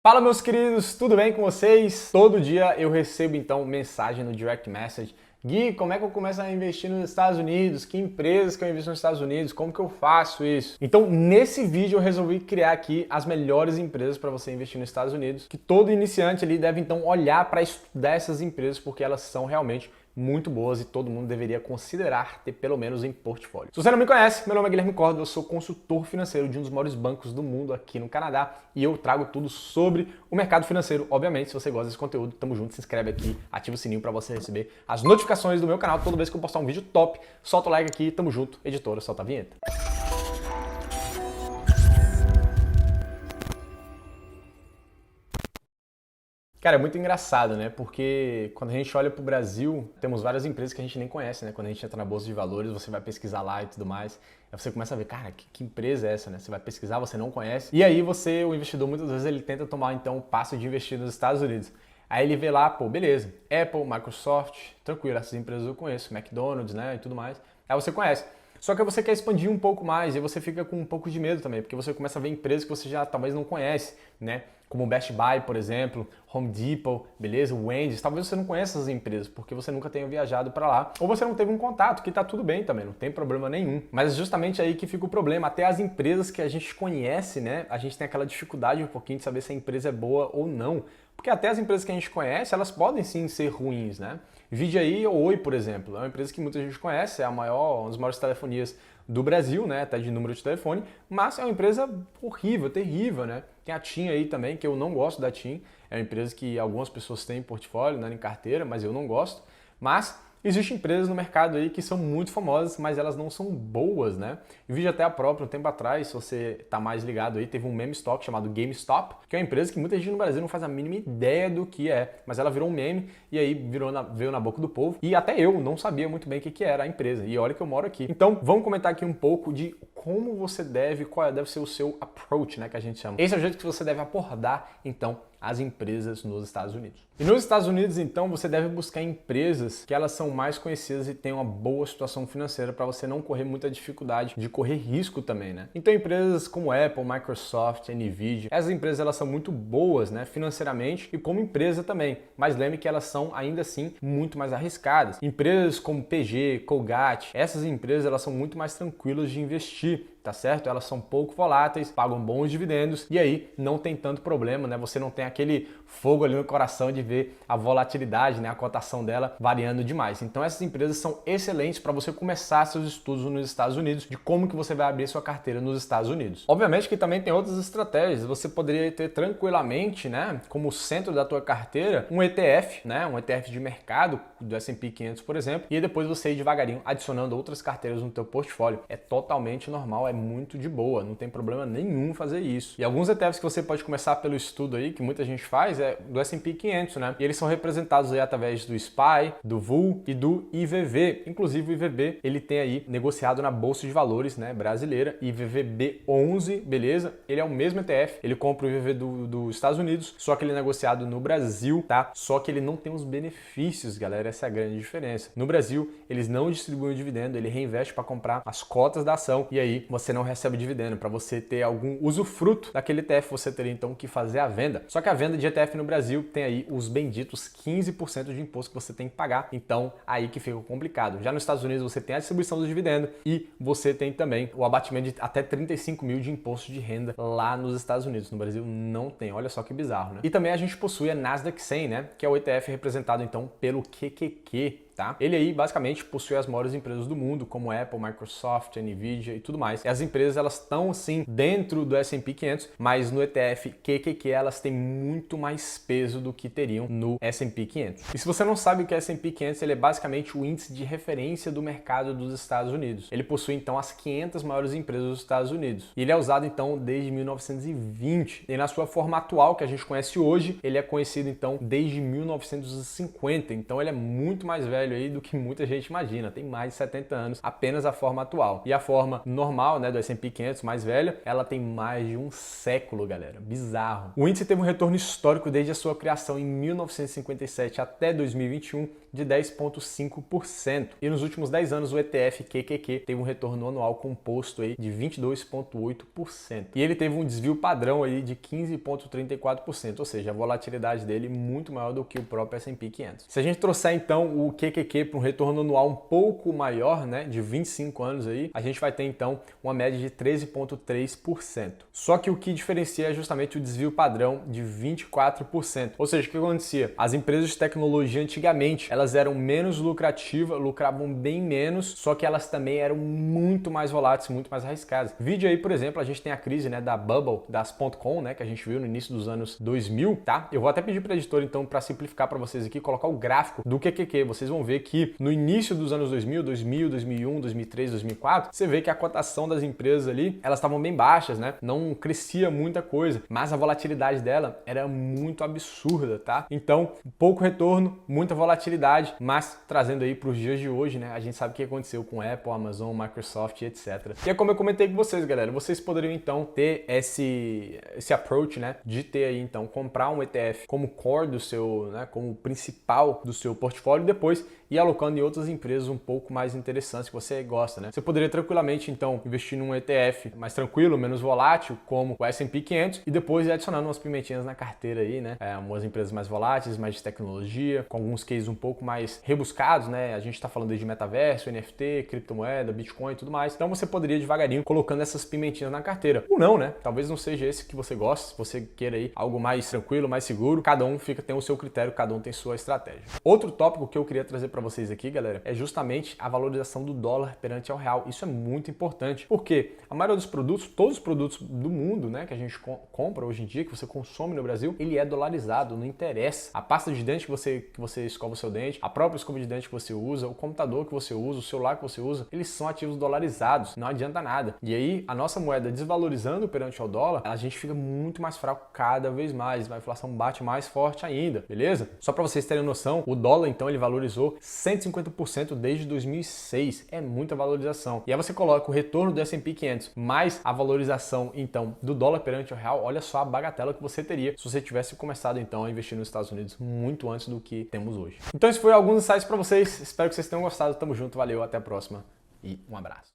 Fala, meus queridos, tudo bem com vocês? Todo dia eu recebo então mensagem no direct message: Gui, como é que eu começo a investir nos Estados Unidos? Que empresas que eu invisto nos Estados Unidos? Como que eu faço isso? Então, nesse vídeo eu resolvi criar aqui as melhores empresas para você investir nos Estados Unidos, que todo iniciante ali deve então olhar para estudar essas empresas, porque elas são realmente muito boas e todo mundo deveria considerar ter pelo menos em portfólio. Se você não me conhece, meu nome é Guilherme Córdoba, eu sou consultor financeiro de um dos maiores bancos do mundo aqui no Canadá e eu trago tudo sobre o mercado financeiro. Obviamente, se você gosta desse conteúdo, tamo junto, se inscreve aqui, ativa o sininho para você receber as notificações do meu canal toda vez que eu postar um vídeo top. Solta o like aqui, tamo junto, editora, solta a vinheta. Cara, é muito engraçado, né? Porque quando a gente olha para o Brasil, temos várias empresas que a gente nem conhece, né? Quando a gente entra na Bolsa de Valores, você vai pesquisar lá e tudo mais. Aí você começa a ver, cara, que empresa é essa, né? Você vai pesquisar, você não conhece. E aí você, o investidor, muitas vezes ele tenta tomar então o passo de investir nos Estados Unidos. Aí ele vê lá, pô, beleza, Apple, Microsoft, tranquilo, essas empresas eu conheço, McDonald's, né, e tudo mais. Aí você conhece. Só que você quer expandir um pouco mais e você fica com um pouco de medo também, porque você começa a ver empresas que você já talvez não conhece, né? Como Best Buy, por exemplo, Home Depot, beleza? Wendy's. Talvez você não conheça essas empresas porque você nunca tenha viajado para lá ou você não teve um contato, que tá tudo bem também, não tem problema nenhum. Mas é justamente aí que fica o problema. Até as empresas que a gente conhece, né? A gente tem aquela dificuldade um pouquinho de saber se a empresa é boa ou não. Porque até as empresas que a gente conhece, elas podem sim ser ruins, né? Vide aí o Oi, por exemplo, é uma empresa que muita gente conhece, é a maior, uma das maiores telefonias do Brasil, né, até de número de telefone, mas é uma empresa horrível, terrível, né? Tem a TIM aí também, que eu não gosto da TIM, é uma empresa que algumas pessoas têm em portfólio, né, em carteira, mas eu não gosto, mas existem empresas no mercado aí que são muito famosas, mas elas não são boas, né? Eu vi até a própria um tempo atrás, se você tá mais ligado aí, teve um meme stock chamado GameStop, que é uma empresa que muita gente no Brasil não faz a mínima ideia do que é, mas ela virou um meme e aí veio na boca do povo. E até eu não sabia muito bem o que era a empresa. E olha que eu moro aqui. Então, vamos comentar aqui um pouco de como você deve, qual deve ser o seu approach, né, que a gente chama. Esse é o jeito que você deve abordar, então, as empresas nos Estados Unidos. E nos Estados Unidos, então, você deve buscar empresas que elas são mais conhecidas e têm uma boa situação financeira para você não correr muita dificuldade de correr risco também, né? Então, empresas como Apple, Microsoft, Nvidia, essas empresas elas são muito boas, né, financeiramente e como empresa também. Mas lembre que elas são ainda assim muito mais arriscadas. Empresas como PG, Colgate, essas empresas elas são muito mais tranquilas de investir. Tá certo? Elas são pouco voláteis, pagam bons dividendos e aí não tem tanto problema, né? Você não tem aquele fogo ali no coração de ver a volatilidade, né? A cotação dela variando demais. Então essas empresas são excelentes para você começar seus estudos nos Estados Unidos, de como que você vai abrir sua carteira nos Estados Unidos. Obviamente que também tem outras estratégias. Você poderia ter tranquilamente, né? Como centro da tua carteira, um ETF, né? Um ETF de mercado do S&P 500, por exemplo, e depois você ir devagarinho adicionando outras carteiras no teu portfólio. É totalmente normal, é muito de boa, não tem problema nenhum fazer isso. E alguns ETFs que você pode começar pelo estudo aí, que muita gente faz, é do S&P 500, né? E eles são representados aí através do SPY, do VUL e do IVV. Inclusive o IVV, ele tem aí negociado na Bolsa de Valores, né, brasileira, IVVB11, beleza? Ele é o mesmo ETF, ele compra o IVV dos Estados Unidos, só que ele é negociado no Brasil, tá? Só que ele não tem os benefícios, galera, essa é a grande diferença. No Brasil, eles não distribuem o dividendo, ele reinveste para comprar as cotas da ação e aí você não recebe dividendo. Para você ter algum usufruto daquele ETF, você teria então que fazer a venda. Só que a venda de ETF no Brasil tem aí os benditos 15% de imposto que você tem que pagar. Então, aí que fica complicado. Já nos Estados Unidos, você tem a distribuição do dividendo e você tem também o abatimento de até 35 mil de imposto de renda lá nos Estados Unidos. No Brasil não tem. Olha só que bizarro, né? E também a gente possui a Nasdaq 100, né? Que é o ETF representado então pelo QQQ. Tá? Ele aí basicamente possui as maiores empresas do mundo, como Apple, Microsoft, Nvidia e tudo mais. E as empresas elas estão sim dentro do S&P 500, mas no ETF QQQ elas têm muito mais peso do que teriam no S&P 500. E se você não sabe o que é S&P 500, ele é basicamente o índice de referência do mercado dos Estados Unidos. Ele possui então as 500 maiores empresas dos Estados Unidos. E ele é usado então desde 1920. E na sua forma atual que a gente conhece hoje, ele é conhecido então desde 1950. Então ele é muito mais velho velho aí do que muita gente imagina, tem mais de 70 anos, apenas a forma atual. E a forma normal, né, do S&P 500 mais velha, ela tem mais de um século, galera, bizarro. O índice teve um retorno histórico desde a sua criação em 1957 até 2021 de 10,5%. E nos últimos 10 anos o ETF QQQ teve um retorno anual composto aí de 22,8%. E ele teve um desvio padrão aí de 15,34%, ou seja, a volatilidade dele muito maior do que o próprio S&P 500. Se a gente trouxer então o QQQ para um retorno anual um pouco maior, né, de 25 anos aí, a gente vai ter então uma média de 13,3%. Só que o que diferencia é justamente o desvio padrão de 24%. Ou seja, o que acontecia? As empresas de tecnologia antigamente, elas eram menos lucrativas, lucravam bem menos, só que elas também eram muito mais voláteis, muito mais arriscadas. Vídeo aí, por exemplo, a gente tem a crise, né, da bubble, das .com, né, que a gente viu no início dos anos 2000, tá? Eu vou até pedir para a editora, então, para simplificar para vocês aqui, colocar o gráfico do QQQ. Vocês vão ver que no início dos anos 2000, 2001, 2003, 2004, você vê que a cotação das empresas ali, elas estavam bem baixas, né? Não crescia muita coisa, mas a volatilidade dela era muito absurda, tá? Então, pouco retorno, muita volatilidade, mas trazendo aí para os dias de hoje, né? A gente sabe o que aconteceu com Apple, Amazon, Microsoft, etc. E é como eu comentei com vocês, galera, vocês poderiam então ter esse approach, né? De ter aí então comprar um ETF como core do seu, né? Como principal do seu portfólio e depois ir alocando em outras empresas um pouco mais interessantes que você gosta, né? Você poderia tranquilamente então investir num ETF mais tranquilo, menos volátil, como o S&P 500 e depois ir adicionando umas pimentinhas na carteira aí, né? Umas empresas mais voláteis, mais de tecnologia, com alguns cases um pouco mais rebuscados, né? A gente está falando aí de metaverso, NFT, criptomoeda, Bitcoin e tudo mais. Então você poderia devagarinho colocando essas pimentinhas na carteira. Ou não, né? Talvez não seja esse que você gosta, se você queira aí algo mais tranquilo, mais seguro. Cada um tem o seu critério, cada um tem sua estratégia. Outro tópico que eu queria trazer para vocês aqui, galera, é justamente a valorização do dólar perante ao real. Isso é muito importante, porque a maioria dos produtos, todos os produtos do mundo, né, que a gente compra hoje em dia, que você consome no Brasil, ele é dolarizado, não interessa. A pasta de dente que você escova o seu dente, a própria escova de dente que você usa, o computador que você usa, o celular que você usa, eles são ativos dolarizados, não adianta nada. E aí, a nossa moeda desvalorizando perante ao dólar, a gente fica muito mais fraco cada vez mais, a inflação bate mais forte ainda, beleza? Só para vocês terem noção, o dólar, então, ele valorizou 150% desde 2006, é muita valorização. E aí você coloca o retorno do S&P 500 mais a valorização, então, do dólar perante o real, olha só a bagatela que você teria se você tivesse começado, então, a investir nos Estados Unidos muito antes do que temos hoje. Então, esse foi alguns insights para vocês, espero que vocês tenham gostado, tamo junto, valeu, até a próxima e um abraço.